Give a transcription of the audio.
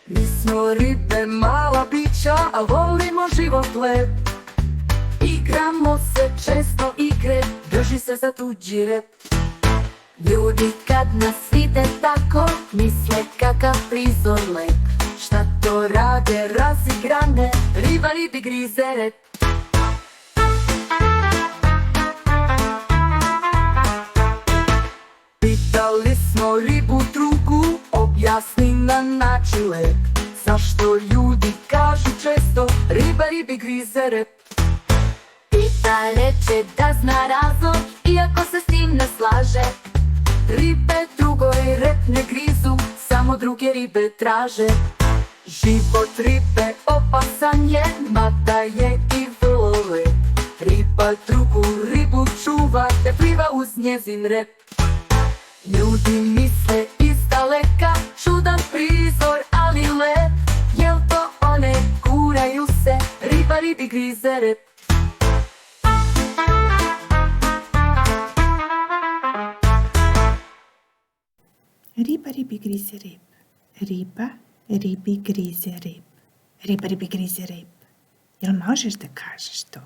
Mi smo ribe, mala bića, a volimo život lep. Igramo se često igre, drži se za tuđi rep. Ljudi kad nas vide tako, misle kakav prizor lep. Šta to rade razigrane, riba ribi grize rep. Pitali smo ribu drugu, objasni na način lep. Zašto ljudi kažu često, riba ribi grize rep. Pita reče da zna razlog, iako se s tim ne slaže. Ribe drugoj rep ne grizu, samo druge ribe traže. Život ribe opasan je, mada je i vrlo lep. Riba drugu ribu čuva, te pliva uz njezin rep. Ljudi misle iz daleka, čudan prizor, ali lep. Jel to one, guraju se, riba ribi grize rep. Riba ribi grize rep. Riba ribi grize rep. Riba ribi grize rep. Jel možeš da kažeš to?